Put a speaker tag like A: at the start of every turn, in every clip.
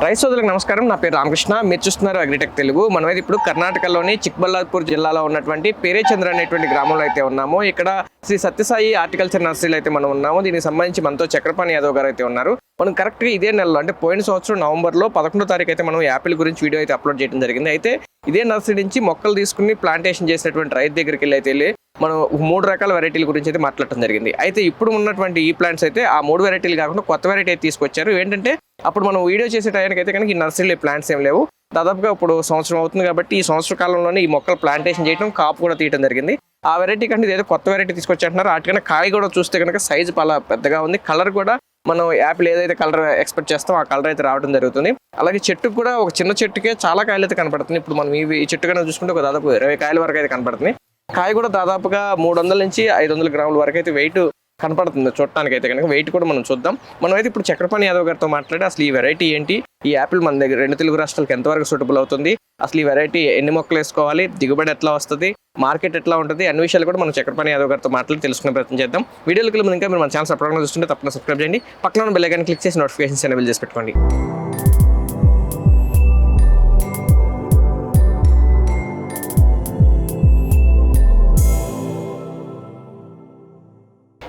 A: రైతు సోదరులకు నమస్కారం. నా పేరు రామకృష్ణ. మీరు చూస్తున్నారు అగ్రిటెక్ తెలుగు. మనమైతే ఇప్పుడు కర్ణాటకలోని చిక్బల్లాపూర్ జిల్లాలో ఉన్నటువంటి పేరేచంద్ర అనేటువంటి గ్రామంలో అయితే ఉన్నాము. ఇక్కడ శ్రీ సత్యసాయి హార్టికల్చర్ నర్సరీలో అయితే మనం ఉన్నాము. దీనికి సంబంధించి మనతో చక్రపాణి యాదవ్ గారు అయితే ఉన్నారు. మనం కరెక్ట్గా ఇదే నెలలో అంటే పోయిన సంవత్సరం నవంబర్లో 11వ తారీఖు అయితే మనం యాపిల్ గురించి వీడియో అయితే అప్లోడ్ చేయడం జరిగింది. అయితే ఇదే నర్సరీ నుంచి మొక్కలు తీసుకుని ప్లాంటేషన్ చేసినటువంటి రైతు దగ్గరికి వెళ్ళి మనం 3 రకాల వెరైటీల గురించి అయితే మాట్లాడటం జరిగింది. అయితే ఇప్పుడు ఉన్నటువంటి ఈ ప్లాంట్స్ అయితే ఆ 3 వెరైటీలు కాకుండా కొత్త వెరైటీ అయితే తీసుకొచ్చారు. ఏంటంటే అప్పుడు మనం వీడియో చేసే టైంకి అయితే కనుక ఈ నర్సరీలో ప్లాంట్స్ ఏం లేవు. దాదాపుగా ఇప్పుడు సంవత్సరం అవుతుంది కాబట్టి ఈ సంవత్సర కాలంలోనే ఈ మొక్కలు ప్లాంటేషన్ చేయడం, కాపు కూడా తీయడం జరిగింది. ఆ వెరైటీ కంటే ఏదో కొత్త వెరైటీ తీసుకొచ్చారంటున్నారు. వాటికన్నా కాయ కూడా చూస్తే కనుక సైజు చాలా పెద్దగా ఉంది. కలర్ కూడా మనం యాపిల్ ఏదైతే కలర్ ఎక్స్పెక్ట్ చేస్తాం ఆ కలర్ అయితే రావడం జరుగుతుంది. అలాగే చెట్టుకు కూడా ఒక చిన్న చెట్టుకే చాలా కాయలు అయితే కనపడుతుంది. ఇప్పుడు మనం ఈ చెట్టు కన్నా చూసుకుంటే ఒక దాదాపు 20 కాయల వరకు అయితే కనపడుతుంది. కాయ కూడా దాదాపుగా 300 నుంచి 500 గ్రాముల వరకు అయితే వెయిట్ కనపడుతుంది. చూడటానికి అయితే కనుక వెయిట్ కూడా మనం చూద్దాం. మనం అయితే ఇప్పుడు చక్రపాణి యాదవ్ గారితో మాట్లాడి అసలు ఈ వెరైటీ ఏంటి, ఈ యాపిల్ మన దగ్గర 2 తెలుగు రాష్ట్రాలకు ఎంతవరకు సూటబుల్ అవుతుంది, అసలు ఈ వెరైటీ ఎన్ని మొక్కలు వేసుకోవాలి, దిగుబడి ఎట్లా వస్తుంది, మార్కెట్ ఎట్లా ఉంటుంది, అన్ని విషయాలు కూడా మనం చక్రపాణి యాదవ్ గారితో మాట్లాడి తెలుసుకునే ప్రయత్నం చేద్దాం. వీడియోకి ముందు ఇంకా మీరు మన ఛానల్ సబ్స్క్రైబ్ చూస్తుంటే తప్పకుండా సబ్స్క్రైబ్ చేయండి. పక్కన ఉన్న బెల్ ఐకాన్ క్లిక్ చేసి నోటిఫికేషన్స్ ఎనేబుల్ చేసి పెట్టుకోండి.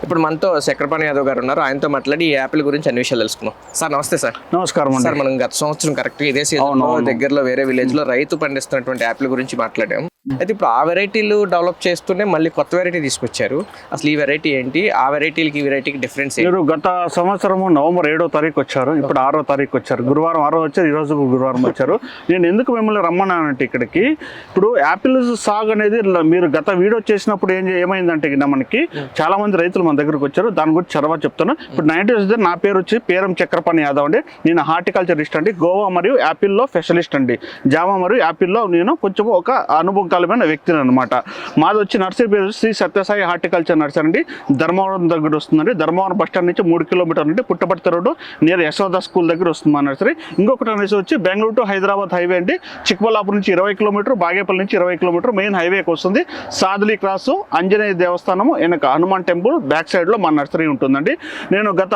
A: ఇప్పుడు మనతో చక్రపాణి యాదవ్ గారు ఉన్నారు. ఆయనతో మాట్లాడి ఈ యాపిల్ గురించి అన్ని విషయాలు తెలుసుకున్నాం. సార్ నమస్తే. సార్
B: నమస్కారం
A: సార్, మనం గత సంవత్సరం కరెక్ట్ ఇదే సీజన్లో దగ్గరలో వేరే విలేజ్ లో రైతు పండిస్తున్నటువంటి యాపిల్ గురించి మాట్లాడాం. అయితే ఇప్పుడు ఆ వెరైటీలు డెవలప్ చేస్తూనే మళ్ళీ కొత్త వెరైటీ తీసుకొచ్చారు. అసలు ఈ వెరైటీ ఏంటి, ఆ వెరైటీలకి ఈ వెరైటీకి డిఫరెన్స్ ఏంటి?
B: మీరు గత సంవత్సరం నవంబర్ 7వ తారీఖు వచ్చారు, ఇప్పుడు 6వ తారీఖు వచ్చారు. గురువారం 6వ వచ్చారు, ఈ రోజు గురువారం వచ్చారు. నేను ఎందుకు మిమ్మల్ని రమ్మన్నానంటే ఇక్కడికి, ఇప్పుడు యాపిల్ సాగు అనేది మీరు గత వీడియో చేసినప్పుడు ఏమైందంటే మనకి చాలా మంది రైతులు మన దగ్గరకు వచ్చారు. దాని గురించి చదవ చెప్తాను. ఇప్పుడు 90 నా పేరు వచ్చి పేరం చక్రపాణి యాదవ్ అండి. నేను హార్టికల్చరిస్ట్ అండి. గోవా మరియు యాపిల్లో స్పెషలిస్ట్ అండి. జామ మరియు యాపిల్లో నేను కొంచెం ఒక అనుభవకాలమైన వ్యక్తిని అనమాట. మాది వచ్చి నర్సరీ పేరు శ్రీ సత్యసాయి హార్టికల్చర్ నర్సరీ అండి. ధర్మవరం దగ్గర వస్తుందండి. ధర్మవరం బస్ స్టాండ్ నుంచి 3 కిలోమీటర్లు అంటే Puttaparthi road near Yashoda school దగ్గర వస్తుంది మా నర్సరీ. ఇంకొకటి అనేసి వచ్చి బెంగళూరు టు హైదరాబాద్ హైవే అండి. చిక్బల్లాపూర్ నుంచి 20 కిలోమీటర్, బాగేపల్లి నుంచి 20 కిలోమీటర్ మెయిన్ హైవేకి వస్తుంది. సాదులీ క్రాసు, ఆంజనేయ దేవస్థానం వెనక హనుమాన్ టెంపుల్ బ్యాక్ సైడ్ లో మా నర్సరీ ఉంటుందండి. నేను గత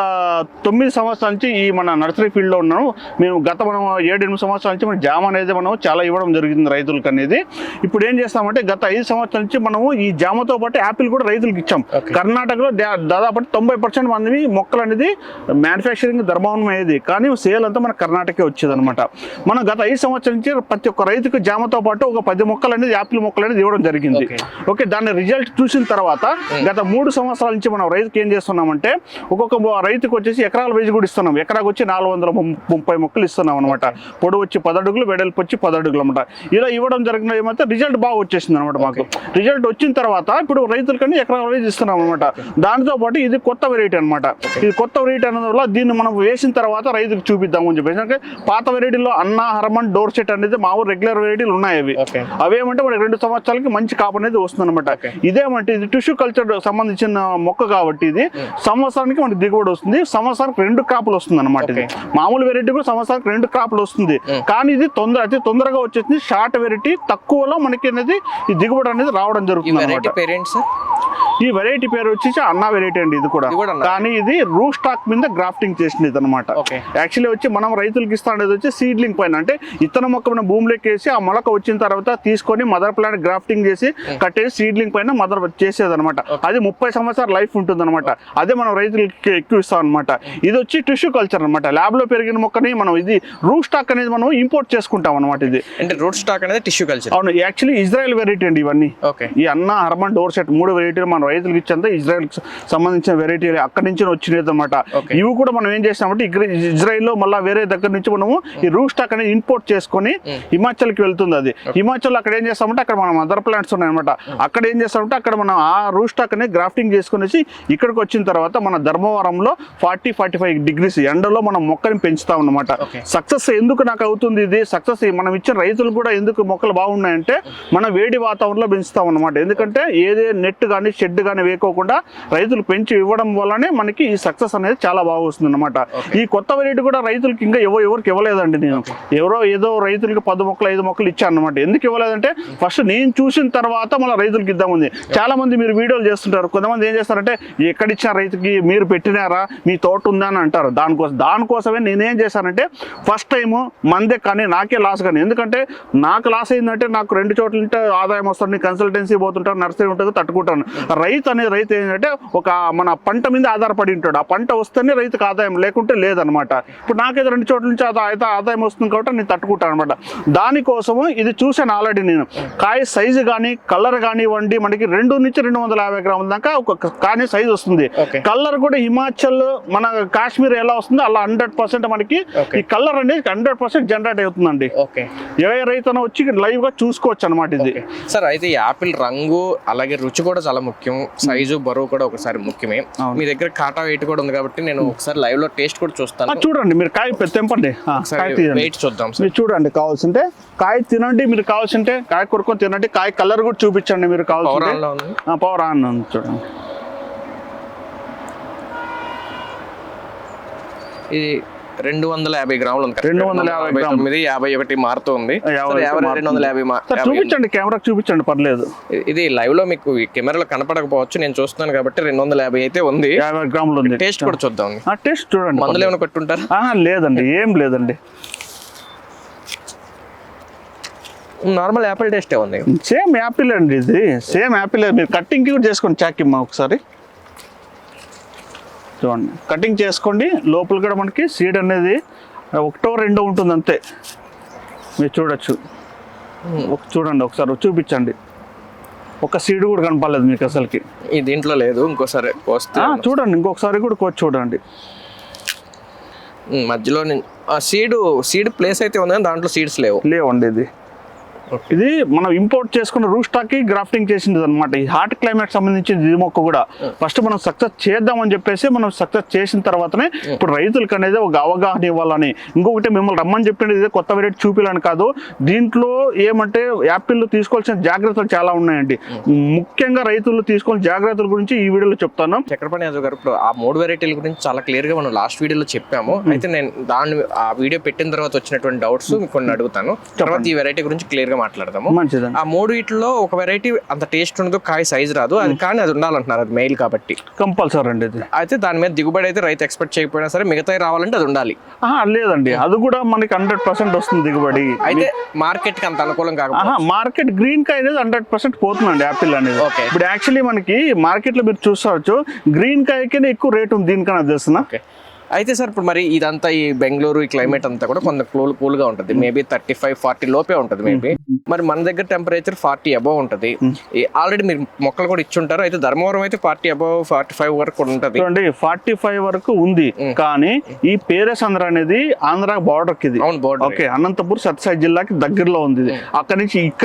B: 9 సంవత్సరాల నుంచి ఈ మన నర్సరీ ఫీల్డ్ లో ఉన్నాను. మేము గత 7-8 సంవత్సరాల నుంచి మన జామ అనేది మనం చాలా ఇవ్వడం జరిగింది రైతులకు అనేది. ఇప్పుడు ఏం చేస్తామంటే గత 5 సంవత్సరాల నుంచి మనము ఈ జామతో పాటు యాపిల్ కూడా రైతులకు ఇచ్చాం. కర్ణాటకలో దాదాపు 90% మంది మొక్కలు అనేది మ్యానుఫ్యాక్చరింగ్ ధర్మవరం అయ్యేది, కానీ సేల్ అంతా మన కర్ణాటకే వచ్చేది అనమాట. మనం గత 5 సంవత్సరాల నుంచి ప్రతి ఒక్క రైతుకు జామతో పాటు ఒక 10 మొక్కలు అనేది యాపిల్ మొక్కలు అనేది ఇవ్వడం జరిగింది. ఓకే, దాని రిజల్ట్ చూసిన తర్వాత గత 3 సంవత్సరాల నుంచి మనం రైతుకి ఏం చేస్తున్నామంటే ఒక్కొక్క రైతుకు వచ్చేసి ఎకరాల వైజ్ కూడా ఇస్తున్నాం. ఎకరాకు వచ్చి 430 మొక్కలు ఇస్తున్నాం అనమాట. పొడవు వచ్చి 10 అడుగులు, వెడల్పు వచ్చి 10 అడుగులు అనమాట. ఇలా ఇవ్వడం జరిగిన ఏమంటే రిజల్ట్ బాగా వచ్చేసింది అనమాట. మాకు రిజల్ట్ వచ్చిన తర్వాత ఇప్పుడు రైతులకన్నా ఎకరాల వైజ్ ఇస్తున్నాం అనమాట. దానితో పాటు ఇది కొత్త వెరైటీ అనమాట. ఇది కొత్త వెరైటీ అన్నది వల్ల దీన్ని మనం వేసిన తర్వాత రైతుకు చూపిద్దామని చెప్పేసి. అంటే పాత వెరైటీలో అన్నా, హర్మన్, డోర్సెట్ అనేది మామూలు రెగ్యులర్ వెరైటీలు ఉన్నాయి. అవేమంటే మనకి 2 సంవత్సరాలకి మంచి కాపు అనేది వస్తుంది అనమాట. ఇదేమంటే ఇది టిష్యూ కల్చర్ సంబంధించిన మొక్క కాబట్టి ఇది సంవత్సరానికి మనకి దిగుబడి వస్తుంది. సంవత్సరానికి 2 క్రాపులు వస్తుంది అనమాట. ఇది మామూలు వెరైటీ కూడా సంవత్సరానికి 2 క్రాపులు వస్తుంది. కానీ ఇది అతి తొందరగా వచ్చేసింది. షార్ట్ వెరైటీ, తక్కువలో మనకి అనేది ఈ దిగుబడి అనేది రావడం జరుగుతుంది అనమాట. ఈ వెరైటీ పేరు వచ్చి అన్నా వెరైటీ అండి. ఇది కూడా కానీ ఇది రూట్ స్టాక్ మీద గ్రాఫ్టింగ్ చేసింది అనమాట. యాక్చువల్లీ వచ్చి మనం రైతులకు ఇస్తా అనేది వచ్చి సీడ్లింగ్ పైన, అంటే ఇత్తన మొక్క మన భూమిలోకి వేసి ఆ మొలక వచ్చిన తర్వాత తీసుకొని మదర్ ప్లాంట్ గ్రాఫ్టింగ్ చేసి కట్టేసి సీడ్లింగ్ పైన మదర్ చేసేది అనమాట. అది 30 సంవత్సరాల లైఫ్ ఉంటుంది అనమాట. అదే మనం రైతులకి ఎక్కువ ఇస్తాం అనమాట. ఇది వచ్చి టిష్యూ కల్చర్ అనమాట. ల్యాబ్ లో పెరిగిన మొక్కని మనం ఇది రూట్ స్టాక్ అనేది మనం ఇంపోర్ట్ చేసుకుంటాం అనమాట. ఇది
A: అంటే రూట్ స్టాక్ అనేది టిష్యూ కల్చర్.
B: అవును, యాక్చువల్లీ ఇజ్రాయెల్ వెరైటీ అండి ఇవన్నీ. ఈ అన్నా, హర్మన్, డోర్సెట్ 3 వెరైటీలు మన రైతులకు ఇచ్చేంత ఇజ్రాయెల్ సంబంధించిన వెరైటీ అక్కడి నుంచి వచ్చినది అనమాట. ఇవి కూడా మనం ఏం చేస్తామంటే ఇజ్రాయెల్ లో మళ్ళీ వేరే దగ్గర నుంచి మనము ఈ రూట్ స్టాక్ అనేది ఇంపోర్ట్ చేసుకొని హిమాచల్ కి వెళ్తుంది. అది హిమాచల్ అక్కడ ఏం చేస్తామంటే అక్కడ మన మదర్ ప్లాంట్స్ ఉన్నాయన్నమాట. అక్కడ ఏం చేస్తామంటే అక్కడ మనం ఆ రూట్ స్టాక్ అనేది గ్రాఫ్టింగ్ చేసుకునేసి ఇక్కడికి వచ్చిన తర్వాత మన ధర్మవరంలో 40-45 డిగ్రీస్ ఎండలో మనం మొక్కని పెంచుతాం అన్నమాట. సక్సెస్ ఎందుకు నాకు అవుతుంది ఇది సక్సెస్, మనం ఇచ్చిన రైతులు కూడా ఎందుకు మొక్కలు బాగున్నాయంటే మనం వేడి వాతావరణంలో పెంచుతాం అన్నమాట. ఎందుకంటే ఏదే నెట్ కానీ షెడ్ ఫుడ్ కానీ వేయకోకుండా రైతులు పెంచి ఇవ్వడం వల్లనే మనకి ఈ సక్సెస్ అనేది చాలా బాగా వస్తుంది అనమాట. ఈ కొత్త వెరైటీ కూడా రైతులకి ఇంకా ఎవరికి ఇవ్వలేదండి. నేను ఏదో రైతులకి 10 మొక్కలు 5 మొక్కలు ఇచ్చాను అనమాట. ఎందుకు ఇవ్వలేదంటే ఫస్ట్ నేను చూసిన తర్వాత మళ్ళీ రైతులకి ఇద్దామంది. చాలా మంది మీరు వీడియోలు చేస్తుంటారు, కొంతమంది ఏం చేస్తారంటే ఎక్కడిచ్చిన రైతుకి మీరు పెట్టినారా, మీ తోట ఉందా అని అంటారు. దానికోసమే నేనేం చేశానంటే ఫస్ట్ టైము మందే కానీ నాకే లాస్ కానీ, ఎందుకంటే నాకు లాస్ అయిందంటే నాకు 2 చోట్ల ఉంటే ఆదాయం వస్తుంది, కన్సల్టెన్సీ పోతుంటాను, నర్సరీ ఉంటుంది, తట్టుకుంటాను. రైతు ఏంటంటే ఒక మన పంట మీద ఆధారపడి ఉంటాడు. ఆ పంట వస్తేనే రైతుకు ఆదాయం, లేకుంటే లేదనమాట. ఇప్పుడు నాకైతే 2 చోట్ల నుంచి ఆదాయం వస్తుంది కాబట్టి నేను తట్టుకుంటాను అనమాట. దానికోసము ఇది చూసాను ఆల్రెడీ నేను. కాయ సైజు కానీ కలర్ కానివ్వండి, మనకి 2 నుంచి 250 గ్రాముల దాకా ఒక కానీ సైజు వస్తుంది. కలర్ కూడా హిమాచల్ మన కాశ్మీర్ ఎలా వస్తుందో అలా 100% మనకి ఈ కలర్ అనేది 100% జనరేట్ అవుతుందండి. ఏ రైతు వచ్చి లైవ్ గా చూసుకోవచ్చు అనమాట ఇది.
A: సార్ అయితే ఈ యాపిల్ రంగు అలాగే రుచి కూడా చాలా ముఖ్యం, సైజు బరువు కూడా ఒకసారి ముఖ్యమే. మీ దగ్గర కాటా వెయిట్ కూడా ఉంది కాబట్టి నేను ఒకసారి లైవ్ లో టేస్ట్ కూడా చూస్తాను.
B: చూడండి, మీరు కాయ తెంపండి,
A: వెయిట్ చూద్దాం.
B: మీరు చూడండి, కావాల్సింటే కాయ తినండి, మీరు కావాల్సింటే కాయ కొరుకొని తినండి, కాయ కలర్ కూడా చూపించండి మీరు కావాల్సింటే. పవర్ ఆన్ ఉంది చూడండి.
A: ఇది 250 గ్రాములు ఉంది.
B: 250 గ్రాములు,
A: 51 మారుతుంది. 250
B: చూపించండి, కెమెరా చూపించండి, పర్లేదు.
A: ఇది లైవ్ లో మీకు కెమెరాలో కనపడకపోవచ్చు, నేను చూస్తున్నాను కాబట్టి 250 అయితే ఉంది.
B: 50 గ్రాములు ఉంది.
A: టేస్ట్ కూడా చూద్దాం.
B: టేస్ట్ చూడండి.
A: మందులు ఏమైనా కొట్టుంటారు?
B: లేదండి, ఏం లేదండి,
A: నార్మల్ యాపిల్ టేస్టే ఉంది.
B: సేమ్ యాపిల్ అండి, ఇది సేమ్ యాపిల్. మీరు కట్టింగ్ కూడా చేసుకోండి, చాకిమ్మా ఒకసారి చూడండి. కటింగ్ చేసుకోండి, లోపల కూడా మనకి సీడ్ అనేది 1 2 ఉంటుంది అంతే. మీరు చూడొచ్చు, చూడండి ఒకసారి చూపించండి. ఒక సీడ్ కూడా కనపడలేదు మీకు అసలుకి.
A: ఈ దీంట్లో లేదు, ఇంకోసారి వస్తే
B: చూడండి, ఇంకొకసారి కూడా చూడండి.
A: మధ్యలో సీడ్ ప్లేస్ అయితే ఉంది, దాంట్లో సీడ్స్
B: లేవండి. ఇది మనం ఇంపోర్ట్ చేసుకున్న రూస్టాకి గ్రాఫ్టింగ్ చేసింది అనమాట. ఈ హాట్ క్లైమేట్ సంబంధించిన ఈ మొక్క కూడా ఫస్ట్ మనం సక్సెస్ చేద్దామని చెప్పేసి మనం సక్సెస్ చేసిన తర్వాతనే ఇప్పుడు రైతులకు అనేది ఒక అవగాహన ఇవ్వాలని. ఇంకొకటి మిమ్మల్ని రమ్మని చెప్పింది ఇదే కొత్త వెరైటీ చూపించాలని కాదు, దీంట్లో ఏమంటే యాపిల్ తీసుకోవాల్సిన జాగ్రత్తలు చాలా ఉన్నాయండి. ముఖ్యంగా రైతులు తీసుకోవాల్సిన జాగ్రత్తల గురించి ఈ వీడియోలో చెప్తాను.
A: చక్రపాణి యాదవ్ గారు, ఇప్పుడు ఆ 3 వెరైటీల గురించి చాలా క్లియర్ గా మనం లాస్ట్ వీడియోలో చెప్పాము. అయితే నేను ఆ వీడియో పెట్టిన తర్వాత వచ్చినటువంటి డౌట్స్ కొన్ని అడుగుతాను, తర్వాత ఈ వెరైటీ గురించి క్లియర్ గా మాట్లాడదాము. ఆ 3 వీటిలో ఒక వెరైటీ అంత టేస్ట్ ఉండదు, కాయ సైజ్ రాదు, అది కానీ అది ఉండాలంటున్నారు, అది మెయిల్ కాబట్టి
B: కంపల్సరీ అండి.
A: అయితే దాని మీద దిగుబడి అయితే రైతు ఎక్స్పెక్ట్ చేయకపోయినా సరే మిగతా రావాలంటే అది ఉండాలి.
B: లేదండి, అది కూడా మనకి 100% వస్తుంది దిగుబడి.
A: అయితే మార్కెట్ కి అంత అనుకూలం కాకపోతే
B: మార్కెట్ గ్రీన్ కాయ అనేది 100% పోతుందండి యాపిల్ అనేది. ఇప్పుడు యాక్చువల్లీ మనకి మార్కెట్ లో మీరు చూసుకోవచ్చు, గ్రీన్ కాయకే ఎక్కువ రేట్ ఉంది దీనికన్నా తెలుస్తున్నా.
A: అయితే సార్ ఇప్పుడు మరి ఇదంతా ఈ బెంగళూరు ఈ క్లైమేట్ అంతా కూడా కొంత కూల్ గా ఉంటుంది, మేబీ 35-40 లోపే ఉంటుంది మేబీ. మరి మన దగ్గర టెంపరేచర్ 40 అబౌవ్ ఉంటుంది. ఆల్రెడీ మీరు మొక్కలు కూడా ఇచ్చుంటారు. అయితే ధర్మవరం అయితే 40 అబౌవ్ 45 వరకు ఉంటుంది.
B: 45 వరకు ఉంది, కానీ ఈ పేరేచంద్ర అనేది ఆంధ్ర బార్డర్ కి, ఓకే, అనంతపూర్ సత్యసాయి జిల్లాకి దగ్గరలో ఉంది. ఇక్కడ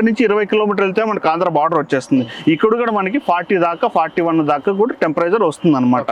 B: నుంచి 20 కిలోమీటర్లు వెళ్తే మనకి ఆంధ్ర బార్డర్ వచ్చేస్తుంది. ఇక్కడ కూడా మనకి 40 దాకా 41 దాకా కూడా టెంపరేచర్ వస్తుంది అనమాట.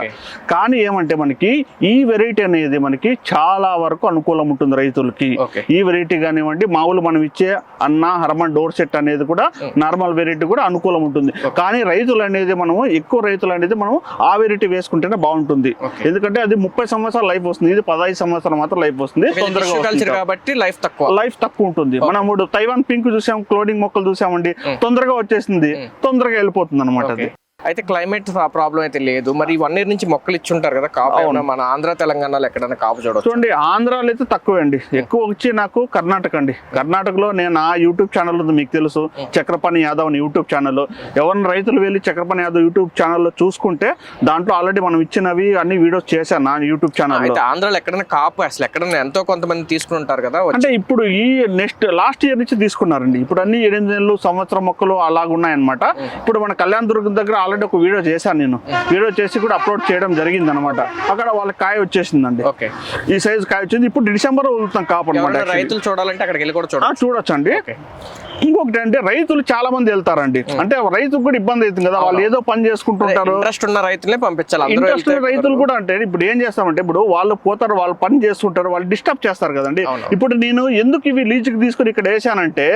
B: కానీ ఏమంటే మనకి ఈ వెరైటీ అనేది మనకి చాలా వరకు అనుకూలం ఉంటుంది రైతులకి. ఈ వెరైటీ కానివ్వండి, మామూలు మనం ఇచ్చే అన్న హర్మన్ డోర్ సెట్ అనేది కూడా నార్మల్ వెరైటీ కూడా అనుకూలం ఉంటుంది. కానీ రైతులు అనేది మనము ఎక్కువ రైతులు అనేది మనం ఆ వెరైటీ వేసుకుంటేనే బాగుంటుంది. ఎందుకంటే అది 30 సంవత్సరాల లైఫ్ వస్తుంది, ఇది 15 సంవత్సరాలు మాత్రం లైఫ్ వస్తుంది. తొందరగా
A: కాబట్టి లైఫ్
B: తక్కువ ఉంటుంది. మనం ఇప్పుడు తైవాన్ పింక్ చూసాం, క్లోడింగ్ మొక్కలు చూసామండి, తొందరగా వచ్చేసింది, తొందరగా వెళ్ళిపోతుంది అనమాట అది.
A: అయితే క్లైమేట్ ప్రాబ్లం అయితే లేదు. మరి 1 year నుంచి మొక్కలు ఇచ్చుంటారు కదా కాపు, మన ఆంధ్ర తెలంగాణలో ఎక్కడైనా కాపు చూడవచ్చు.
B: చూడండి, ఆంధ్రాలో అయితే తక్కువే అండి, ఎక్కువ వచ్చి నాకు కర్ణాటక అండి. కర్ణాటకలో నేను ఆ యూట్యూబ్ ఛానల్ ఉంది, మీకు తెలుసు, చక్రపాణి యాదవ్ అని యూట్యూబ్ ఛానల్. ఎవరిని రైతులు వెళ్ళి చక్రపాణి యాదవ్ యూట్యూబ్ ఛానల్లో చూసుకుంటే దాంట్లో ఆల్రెడీ మనం ఇచ్చినవి అన్ని వీడియోస్ చేశాను నా యూట్యూబ్ ఛానల్.
A: అయితే ఆంధ్రాలో ఎక్కడైనా కాపు అసలు ఎక్కడైనా ఎంతో కొంతమంది తీసుకుంటారు కదా,
B: అంటే ఇప్పుడు ఈ లాస్ట్ ఇయర్ నుంచి తీసుకున్నారండి. ఇప్పుడు అన్ని 8 నెలలు సంవత్సరం మొక్కలు అలాగున్నాయన్నమాట. ఇప్పుడు మన కళ్యాణ దుర్గం దగ్గర ఆల్రెడీ ఒక వీడియో చేశాను నేను, వీడియో చేసి కూడా అప్లోడ్ చేయడం జరిగింది అనమాట. అక్కడ వాళ్ళ కాయ వచ్చేసిందండి, ఈ సైజ్ కాయ వచ్చింది. ఇప్పుడు డిసెంబర్ వదులుతాం కాపు అనమాట.
A: రైతులు చూడాలంటే అక్కడికి వెళ్ళి కూడా చూడొచ్చు
B: అండి. ఇంకొకటి అంటే రైతులు చాలా మంది వెళ్తారండి, అంటే రైతుకు కూడా ఇబ్బంది అవుతుంది కదా, వాళ్ళు ఏదో పని చేసుకుంటుంటారు.
A: ఇంట్రెస్ట్ ఉన్న రైతులే పంపించాలి.
B: ఇంట్రెస్ట్ రైతులు కూడా అంటే ఇప్పుడు ఏం చేస్తామంటే, ఇప్పుడు వాళ్ళు పోతారు, వాళ్ళు పని చేస్తుంటారు, వాళ్ళు డిస్టర్బ్ చేస్తారు కదండి. ఇప్పుడు నేను ఎందుకు ఇవి లీజుకి తీసుకుని ఇక్కడ వేసానంటే,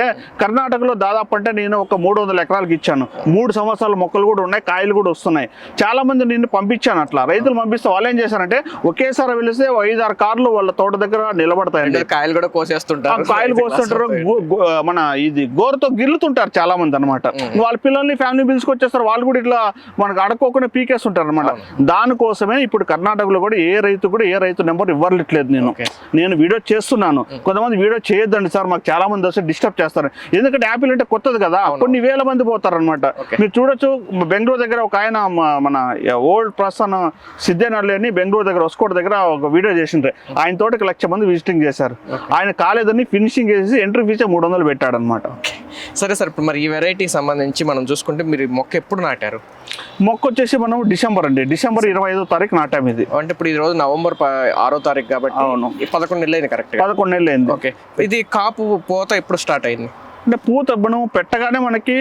B: కర్ణాటకలో దాదాపు అంటే నేను ఒక 300 ఎకరాలకు ఇచ్చాను. 3 సంవత్సరాల మొక్కలు కూడా ఉన్నాయి, కాయలు కూడా వస్తున్నాయి. చాలా మంది నేను పంపించాను. అట్లా రైతులు పంపిస్తే వాళ్ళు ఏం చేశారంటే, ఒకేసారి వెళితే 5-6 కార్లు వాళ్ళ తోట దగ్గర నిలబడతాయండి.
A: కాయలు కూడా కోసేస్తుంటారు,
B: కాయలు కోస్తుంటారు, మన ఇది గోరుతో గిల్లుతుంటారు చాలా మంది అనమాట. వాళ్ళ పిల్లల్ని ఫ్యామిలీ పిలుచుకొచ్చేస్తారు, వాళ్ళు కూడా ఇట్లా మనకు అడక్కోకుండా పీకేస్తుంటారు అనమాట. దానికోసమే ఇప్పుడు కర్ణాటకలో కూడా ఏ రైతు నెంబర్ ఇవ్వట్లేదు. నేను వీడియో చేస్తున్నాను. కొంతమంది వీడియో చేయొద్దండి సార్, మాకు చాలా మంది వస్తే డిస్టర్బ్ చేస్తారు. ఎందుకంటే యాపిల్ అంటే కొత్తది కదా, కొన్ని వేల మంది పోతారు అనమాట. మీరు చూడొచ్చు, బెంగళూరు దగ్గర ఒక ఆయన మన ఓల్డ్ పర్సన్ సిద్ధేనల్లి అని బెంగళూరు దగ్గర ఒస్కోట్ దగ్గర ఒక వీడియో చేసిండ్రే. ఆయన తోటకి 1,00,000 మంది విజిటింగ్ చేశారు. ఆయన కాలేదని ఫినిషింగ్ చేసి ఎంట్రీ ఫీజే 300 పెట్టాడు అనమాట.
A: సరే సార్, ఇప్పుడు మరి ఈ వెరైటీ సంబంధించి మనం చూసుకుంటే మీరు మొక్క ఎప్పుడు నాటారు?
B: మొక్క వచ్చేసి మనం డిసెంబర్ 25వ తారీఖు నాటాము. ఇది
A: అంటే ఇప్పుడు ఈ రోజు నవంబర్ 6వ తారీఖు కాబట్టి 11 నెలలు అయింది. కరెక్ట్ 11
B: నెలలు అయింది.
A: ఓకే, ఇది కాపు పూత ఎప్పుడు స్టార్ట్ అయింది?
B: అంటే పూత మనం పెట్టగానే మనకి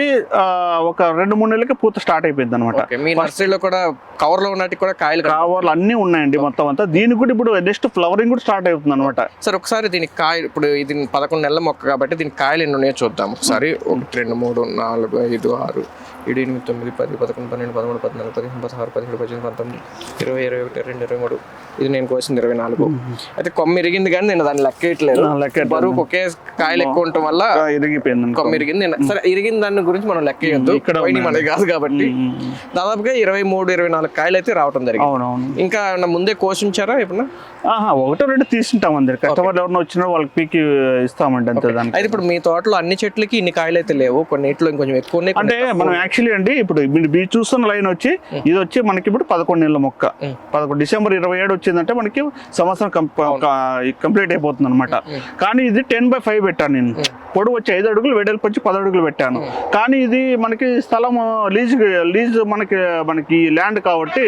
B: ఒక 2-3 నెలలకి పూత స్టార్ట్ అయిపోయింది అనమాట.
A: మీ నర్సరీలో కూడా కవర్ లో ఉన్నట్టు కూడా కవర్లు
B: అన్నీ ఉన్నాయండి మొత్తం అంతా. దీనికి కూడా ఇప్పుడు నెక్స్ట్ ఫ్లవరింగ్ కూడా స్టార్ట్ అవుతుంది అనమాట.
A: సార్ ఒకసారి దీనికి కాయలు, ఇప్పుడు ఇది 11 నెలల మొక్క కాబట్టి దీనికి కాయలు ఎన్ని ఉన్నాయో చూద్దాం ఒకసారి. 1 2 3 4 5 6 7 8 9 10 11 12 13 14 15 16 17 18 19 20 21 22 23. ఇది నేను కోసింది 24. అయితే కొమ్మ ఇరిగింది కానీ నేను దాన్ని లెక్కట్లేదు. బరువుకు ఒకే కాయలు ఎక్కువ ఉండటం వల్ల కొమ్మ ఇరిగింది. సరే, ఇరిగిన దాని గురించి మనం లెక్కయొద్దు, మనది కాదు కాబట్టి. దాదాపుగా 23-24 కాయలు అయితే రావటం జరిగింది. ఇంకా ముందే కోసించారా ఎప్పుడన్నా?
B: 1-2 తీసుకుంటాం అందరు కస్టమర్లు ఎవరైనా వచ్చినా వాళ్ళకి పీకి ఇస్తామండి అంతే. దానికి
A: అయితే ఇప్పుడు మీ తోటలో అన్ని చెట్లకి ఇన్ని కాయలు అయితే లేవు, కొన్నిట్లో ఇంకొంచెం ఎక్కువ ఉన్నాయి.
B: అంటే మనం యాక్చువల్లీ అండి ఇప్పుడు మీరు చూస్తున్న లైన్ వచ్చి ఇది వచ్చి మనకి ఇప్పుడు 11 నెలల మొక్క. 11 డిసెంబర్ 27 వచ్చిందంటే మనకి సంవత్సరం కంప్లీట్ అయిపోతుంది అనమాట. కానీ ఇది 10/5 పెట్టాను నేను. పొడవు వచ్చి 5 అడుగులు, వెడల్పు వచ్చి 10 అడుగులు పెట్టాను. కానీ ఇది మనకి స్థలం లీజ్ మనకి ల్యాండ్ కాబట్టి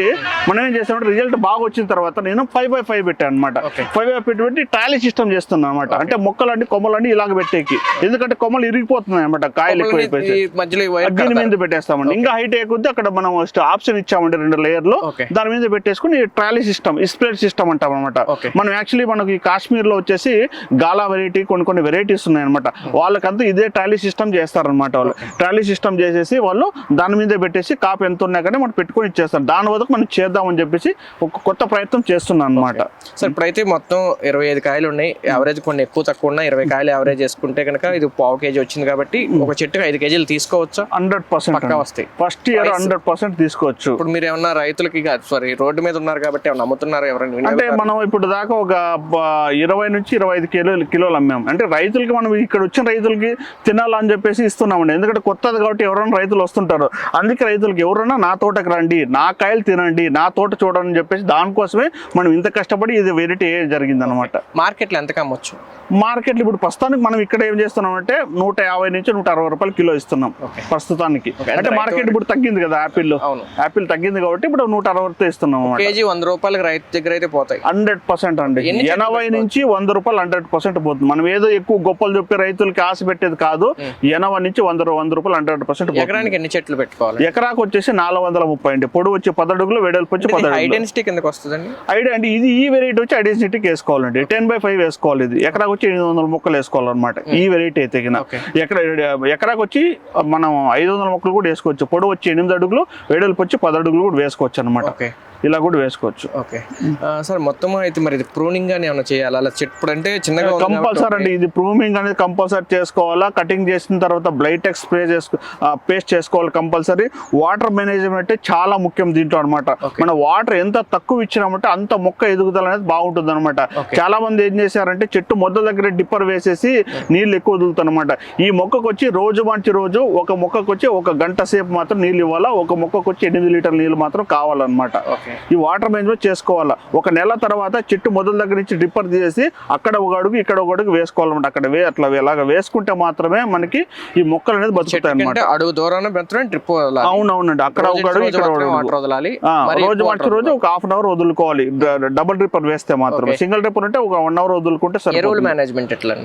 B: మనం ఏం చేస్తామంటే రిజల్ట్ బాగా వచ్చిన తర్వాత నేను 5/5 పెట్టాను అనమాట. 5/5 పెట్టి ట్రాలీ సిస్టమ్ చేస్తున్నాను అనమాట. అంటే మొక్కలన్నీ కొమ్మలన్నీ ఇలాగ పెట్టేకి, ఎందుకంటే కొమ్మలు ఇరిగిపోతున్నాయి అనమాట, కాయలు ఎక్కువ దీని మీద పెట్టేస్తామండి. ఇంకా హైట్ ఎక్కుద్ది అక్కడ మనం ఆప్షన్ ఇచ్చామండి 2 లేయర్లు, దాని మీద పెట్టేసుకుని ట్రాలీ సిస్టమ్, స్ప్రెడ్ సిస్టమ్ అంటాం అనమాట. మనం యాక్చువల్లీ మనకి కాశ్మీర్ లో వచ్చేసి గాలా వెరైటీ కొన్ని వెరైటీస్ ఉన్నాయి అనమాట. వాళ్ళకంతా ఇదే ట్రాలీ సిస్టమ్ చేస్తారనమాట. వాళ్ళు ట్రాలీ సిస్టమ్ చేసేసి వాళ్ళు దాని మీద పెట్టేసి కాపు ఎంత ఉన్నా కానీ మనం పెట్టుకొని ఇచ్చేస్తారు. దాని వరకు మనం చేద్దామని చెప్పేసి ఒక కొత్త ప్రయత్నం చేస్తున్నాం అనమాట.
A: సార్ ఇప్పుడైతే మొత్తం 25 కాయలు ఉన్నాయి. యావరేజ్ కొన్ని ఎక్కువ తక్కువ ఉన్నాయి. 20 కాయలు యావరేజ్ చేసుకుంటే కనుక ఇది 1/2 కేజీ వచ్చింది కాబట్టి ఒక చెట్టుకి 5 కేజీలు తీసుకోవచ్చా?
B: 100% వస్తాయి. ఫస్ట్ ఇయర్ 100% తీసుకోవచ్చు.
A: ఇప్పుడు మీరు ఏమన్నా రైతులకి రోడ్డు మీద ఉన్నారు కాబట్టి ఏమన్నా అమ్ముతున్నారు ఎవరైనా?
B: అంటే మనం ఇప్పుడు దాకా ఒక 20 నుంచి 25 కిలోలు అమ్మాం. అంటే రైతులకి మనం ఇక్కడ వచ్చిన రైతులకి తినాలని చెప్పేసి ఇస్తున్నామండి. ఎందుకంటే కొత్తది కాబట్టి ఎవరైనా రైతులు వస్తుంటారు. అందుకే రైతులకి ఎవరైనా నా తోటకి రండి, నా కాయలు తినండి, నా తోట చూడండి అని చెప్పేసి దానికోసమే మనం ఇంత కష్టపడి ఇది వెరైటీ జరిగింది అనమాట.
A: మార్కెట్లో ఎంత అమ్మొచ్చు?
B: మార్కెట్లో ఇప్పుడు ప్రస్తుతానికి మనం ఇక్కడ ఏం చేస్తున్నాం అంటే 150 నుంచి 160 రూపాయలు కిలో ఇస్తున్నాం ప్రస్తుతానికి. అంటే మార్కెట్ ఇప్పుడు తగ్గింది కదా, యాపిల్ తగ్గింది కాబట్టి ఇప్పుడు 160తో ఇస్తున్నాం.
A: కేజీ 100 రూపాయలకి రైతు దగ్గర అయితే పోతాయి.
B: 100% అండి. 80 నుంచి 100 రూపాయలు 100% పోతుంది. మనం ఏదో ఎక్కువ గొప్పలు చెప్పి రైతులకి ఆశ పెట్టేది కాదు. 80 నుంచి 100 రూపాయలు 100%.
A: ఎకరానికి ఎన్ని చెట్లు పెట్టుకోవాలి?
B: ఎకరాకు వచ్చేసి 430 అండి. పొడవు వచ్చి 10 అడుగులు, వెడల్పు వచ్చి 10 అడుగులు.
A: ఐడెంటిటీ కిందకి వస్తుందండి.
B: ఐడియా అంటే ఇది ఈ వెరైటీ వచ్చి ఐడెంటిటీకి వేసుకోవాలండి. 10/5 వేసుకోవాలి. ఇది ఎకరాకు వచ్చి 800 మొక్కలు వేసుకోవాలన్నమాట. ఈ వెరైటీ అయితే ఎకరాకు వచ్చి మనం 500 మొక్కలు కూడా వేసుకోవచ్చు. పొడవు వచ్చి 8 అడుగులు, వెడల్పు వచ్చి 10 అడుగులు కూడా వేసుకోవచ్చు అనమాట. ఇలా కూడా వేసుకోవచ్చు.
A: ఓకే సార్, మొత్తం అయితే మరి ఇది ప్రూనింగ్ అని ఏమైనా చేయాలా? అలా చెట్టు అంటే చిన్నగా
B: కంపల్సరీ అండి. ఇది ప్రూనింగ్ అనేది కంపల్సరీ చేసుకోవాలా. కటింగ్ చేసిన తర్వాత బ్లైటెక్స్ పేస్ట్ చేసుకోవాలి కంపల్సరీ. వాటర్ మేనేజ్మెంట్ చాలా ముఖ్యం దీంట్లో అనమాట. మన వాటర్ ఎంత తక్కువ ఇచ్చినామంటే అంత మొక్క ఎదుగుదల అనేది బాగుంటుంది అనమాట. చాలా మంది ఏం చేశారంటే చెట్టు మొదల దగ్గర డిప్పర్ వేసేసి నీళ్ళు ఎక్కువ వదులుతారు అనమాట. ఈ మొక్కకు వచ్చి రోజు ఒక మొక్కకు వచ్చి 1 గంట సేపు మాత్రం నీళ్ళు ఇవ్వాలా. ఒక మొక్కకు వచ్చి 8 లీటర్ల నీళ్ళు మాత్రం కావాలన్నమాట. ఈ వాటర్ మేనేజ్మెంట్ చేసుకోవాలా. ఒక నెల తర్వాత చెట్టు మొదల దగ్గర నుంచి డ్రిప్పర్ తీసేసి అక్కడ ఒక అడుగు ఇక్కడ ఒక అడుగు వేసుకోవాలన్నమాట. అక్కడ అట్లా ఇలాగ వేసుకుంటే మాత్రమే మనకి ఈ మొక్కలు అనేది బతుకుతాయి అన్నమాట.
A: అడుగు దూరాన డ్రిప్
B: అవునవునండి, అక్కడ ఒక అడుగు ఇక్కడ రోజు మార్చి రోజు ఒక హాఫ్ అన్ అవర్ వదులుకోవాలి. డబుల్ డ్రిప్పర్ వేస్తే మాత్రం, సింగిల్ డ్రిప్పర్ అంటే ఒక 1 అవర్ వదులుకుంటే సరే.
A: ఎరువుల మేనేజ్మెంట్ ఎట్లా?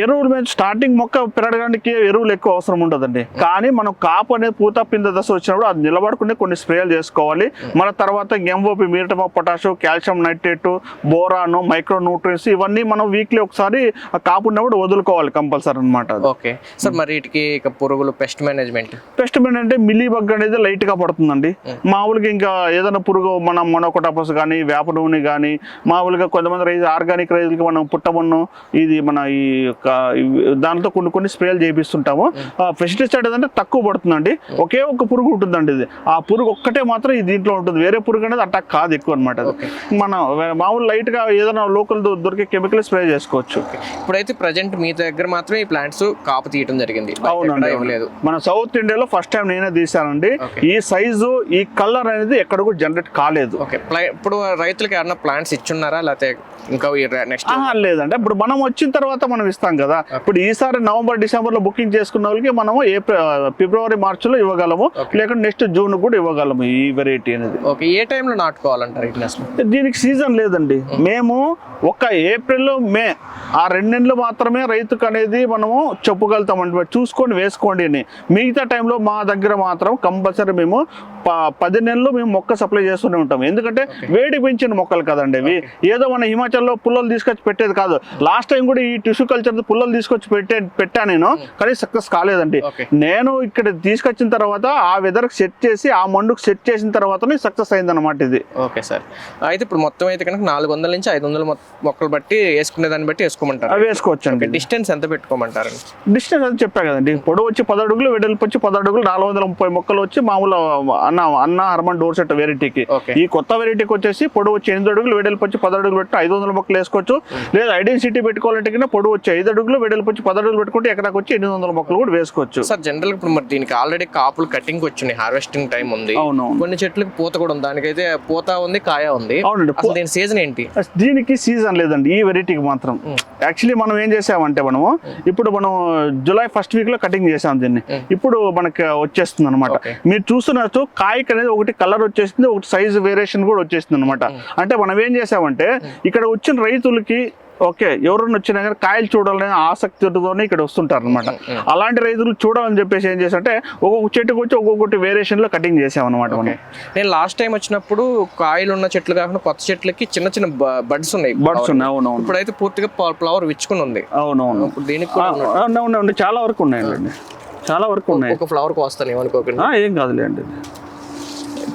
B: ఎరువులు స్టార్టింగ్ మొక్క పెరగడానికి ఎరువులు ఎక్కువ అవసరం ఉండదండి. కానీ మనం కాపు అనేది పూత పింద దశ వచ్చినప్పుడు అది నిలబడుకునే కొన్ని స్ప్రేలు చేసుకోవాలి. మన తర్వాత MOP, muriate of potash, calcium nitrate, boron, micro nutrients ఇవన్నీ మనం వీక్లీ ఒకసారి కాపు ఉన్నప్పుడు వదులుకోవాలి కంపల్సరీ అనమాట.
A: ఓకే సార్, మరి వీటికి పురుగులు పెస్ట్ మేనేజ్మెంట్
B: అంటే మిల్లీ బగ్ అనేది లైట్ గా పడుతుందండి. మామూలుగా ఇంకా ఏదైనా పురుగు మనం మొనోకోటాపస్ కానీ వేప నూనె కానీ మామూలుగా కొంతమంది రైతు ఆర్గానిక్ రైతులకి మనం పుట్టమన్ను ఇది మన ఈ దాంతో కొన్ని స్ప్రేలు చేపిస్తుంటాము. పెస్టిసైడ్ అంటే తక్కువ పడుతుందండి, ఒకే ఒక పురుగు ఉంటుందండి. ఇది ఆ పురుగు ఒక్కటే మాత్రం ఈ దీంట్లో ఉంటుంది, వేరే పురుగు అనేది అటాక్ కాదు ఎక్కువ అనమాట. మనం మామూలు లైట్ గా ఏదైనా లోకల్ దొరికే కెమికల్ స్ప్రే చేసుకోవచ్చు.
A: ఇప్పుడైతే ప్రజెంట్ మీ దగ్గర మాత్రమే ఈ ప్లాంట్స్ కాపు తీయడం జరిగింది.
B: అవునండి, మన సౌత్ ఇండియాలో ఫస్ట్ టైం నేనే తీసానండి. ఈ సైజు ఈ కలర్ అనేది ఎక్కడ కూడా జనరేట్ కాలేదు.
A: ఇప్పుడు రైతులకి ఏమన్నా ప్లాంట్స్ ఇచ్చున్నారా లేకపోతే ఇంకా నెక్స్ట్?
B: లేదంటే ఇప్పుడు మనం వచ్చిన తర్వాత మనం ఇస్తాం కదా. ఇప్పుడు ఈసారి నవంబర్ డిసెంబర్ లో బుకింగ్ చేసుకున్న వాళ్ళకి మనము ఫిబ్రవరి మార్చ్ లో ఇవ్వగలము, లేకుంటే నెక్స్ట్ జూన్ కూడా ఇవ్వగలము ఈ వెరైటీ అనేది.
A: ఏ టైంలో నాటుకోవాలంటారు?
B: దీనికి సీజన్ లేదండి. మేము ఒక ఏప్రిల్ మే ఆ 2 నెలలు మాత్రమే రైతుకు అనేది మనము చెప్పగలుగుతాం అంటే చూసుకొని వేసుకోండి అని. మిగతా టైంలో మా దగ్గర మాత్రం కంపల్సరీ మేము 10 నెలలు మేము మొక్క సప్లై చేస్తూనే ఉంటాం. ఎందుకంటే వేడి పెంచిన మొక్కలు కదండి అవి. ఏదో మన హిమాచల్లో పుల్లలు తీసుకొచ్చి పెట్టేది కాదు. లాస్ట్ టైం కూడా ఈ టిష్యూ కల్చర్ పుల్లలు తీసుకొచ్చి పెట్టా నేను, కానీ సక్సెస్ కాలేదండి. నేను ఇక్కడ తీసుకొచ్చిన తర్వాత ఆ వెదర్ సెట్ చేసి ఆ మండుకు సెట్ చేసిన తర్వాతనే సక్సెస్ అయింది అనమాట ఇది.
A: ఓకే సార్, అయితే ఇప్పుడు మొత్తం అయితే కనుక 400 నుంచి 500 మొక్కలు బట్టి వేసుకునే దాన్ని బట్టి వేసుకోమంటారు?
B: అవి వేసుకోవచ్చు అండి.
A: డిస్టెన్స్ ఎంత పెట్టుకోమంటారు?
B: డిస్టెన్స్ అది చెప్పా కదండి, పొడవు వచ్చి 10 అడుగులు, వెడల్పు వచ్చి 10 అడుగులు, 430 మొక్కలు వచ్చి మామూలు అన్న హర్మన్ డోర్ సెట్ వెరైటీకి. ఈ కొత్త వెరైటీకి వచ్చేసి పొడవు వచ్చి 8 అడుగులు, వెడల్పు వచ్చి 10 అడుగులు పెట్టి 500 మొక్కలు వేసుకోవచ్చు. లేదా ఐడెన్సిటీ పెట్టుకోవాలంటే పొడవు వచ్చి 5 అడుగులు, వెడల్పు వచ్చి 10 అడుగులు పెట్టుకుంటే ఎక్కడికి వచ్చి 800 మొక్కలు కూడా వేసుకోవచ్చు.
A: సార్ జనరల్ ఇప్పుడు మరి దీనికి ఆల్రెడీ కాపులు కటింగ్ వచ్చినాయి, హార్వెస్టింగ్ టైం ఉంది.
B: అవును,
A: కొన్ని చెట్లకు పూత కూడా ఉంది, దానికైతే పూత ఉంది, కాయ ఉంది.
B: అవునండి.
A: దీని సీజన్ ఏంటి?
B: దీనికి సీజన్ లేదండి ఈ వెరైటీకి మాత్రం. యాక్చువల్లీ మనం ఏం చేసామంటే ఇప్పుడు మనం జూలై ఫస్ట్ వీక్ లో కటింగ్ చేసాం దీన్ని. ఇప్పుడు మనకి వచ్చేస్తుంది అనమాట. మీరు చూస్తున్నట్టు కాయకి అనేది ఒకటి కలర్ వచ్చేసింది, ఒకటి సైజ్ వేరియేషన్ కూడా వచ్చేసింది అనమాట. అంటే మనం ఏం చేసామంటే ఇక్కడ వచ్చిన రైతులకి ఓకే ఎవరన్నా వచ్చినా కానీ కాయలు చూడాలని ఆసక్తితోనే ఇక్కడ వస్తుంటారు అనమాట. అలాంటి రైతులు చూడాలని చెప్పేసి ఏం చేసామంటే ఒక్కొక్క చెట్టుకు వచ్చి ఒక్కొక్కటి వేరియేషన్ లో కటింగ్ చేసామన్నమాట.
A: నేను లాస్ట్ టైం వచ్చినప్పుడు కాయలు ఉన్న చెట్లు కాకుండా కొత్త చెట్లకి చిన్న చిన్న బడ్స్ ఉన్నాయి.
B: అవును,
A: ఇప్పుడైతే పూర్తిగా ఫ్లవర్ విచ్చుకుని ఉంది.
B: అవునవును,
A: దీనికి
B: అవునండి చాలా వరకు ఉన్నాయండి, చాలా వరకు ఉన్నాయి.
A: ఒక ఫ్లవర్ కోస్తాను ఏమనుకోకండి,
B: ఏం కాదులేండి.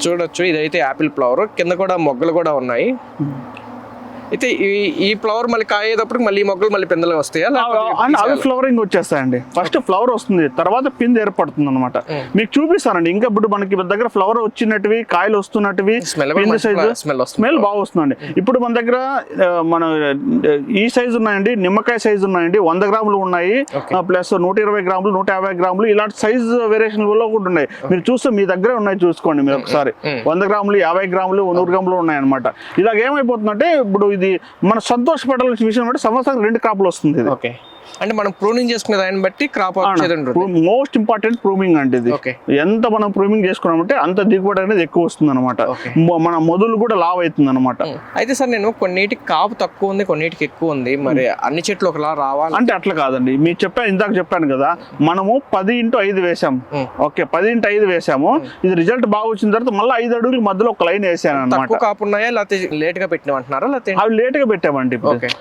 A: చూడొచ్చు, ఇదైతే యాపిల్ ఫ్లవర్, కింద కూడా మొగ్గలు కూడా ఉన్నాయి. అయితే ఈ ఫ్లవర్ మళ్ళీ కాయేటప్పుడు మళ్ళీ మొగ్గలు మళ్ళీ పిందెలు వస్తాయా?
B: అవి ఫ్లవరింగ్ వచ్చేస్తాయండి. ఫస్ట్ ఫ్లవర్ వస్తుంది, తర్వాత పిందె ఏర్పడుతుంది అనమాట. మీకు చూపిస్తానండి. ఇంకా ఇప్పుడు మనకి దగ్గర ఫ్లవర్ వచ్చినట్టువి, కాయలు వస్తున్నట్టువి, స్మెల్ బాగా వస్తుందండి. ఇప్పుడు మన దగ్గర ఈ సైజు ఉన్నాయండి, నిమ్మకాయ సైజు ఉన్నాయండి, 100 గ్రాములు ఉన్నాయి, ప్లస్ 120 గ్రాములు, 150 గ్రాములు, ఇలాంటి సైజ్ వేరియేషన్ కూడా ఉన్నాయి. మీరు చూస్తే మీ దగ్గర ఉన్నాయి, చూసుకోండి మీరు ఒకసారి. 100 గ్రాములు, 50 గ్రాములు, 100 గ్రాములు ఉన్నాయి అనమాట. ఇలాగ ఏమైపోతుందంటే ఇప్పుడు ఇది మన సంతోషపడాల్సిన విషయం అంటే సంవత్సరానికి 2 క్రాపులు వస్తుంది.
A: ఓకే, అంటే మనం ప్రూనింగ్ చేసుకునే దాన్ని బట్టి క్రాప్
B: మోస్ట్ ఇంపార్టెంట్ ప్రూమింగ్ అంటే ఇది. ఎంత మనం ప్రూమింగ్ చేసుకున్నామంటే అంత దిగుబడి అనేది ఎక్కువ వస్తుంది అనమాట. మన మొదలు కూడా లావ్ అవుతుంది అనమాట.
A: అయితే సార్ నేను కొన్నిటికి కాపు తక్కువ ఉంది, కొన్నిటికి ఎక్కువ ఉంది, మరి అన్ని చెట్లు ఒకలా రావాలి
B: అంటే అట్లా కాదండి. మీరు ఇందాక చెప్పాను కదా, మనము 10x5 వేసాము. ఓకే, 10x5 వేసాము. ఇది రిజల్ట్ బాగా వచ్చిన తర్వాత మళ్ళీ 5 అడుగుల మధ్యలో ఒక లైన్ వేసాను అనమాట.
A: కాపు ఉన్నాయా లేకపోతే లేట్ గా పెట్టినామంటున్నారా? లేకపోతే
B: అవి లేట్ గా పెట్టామండి.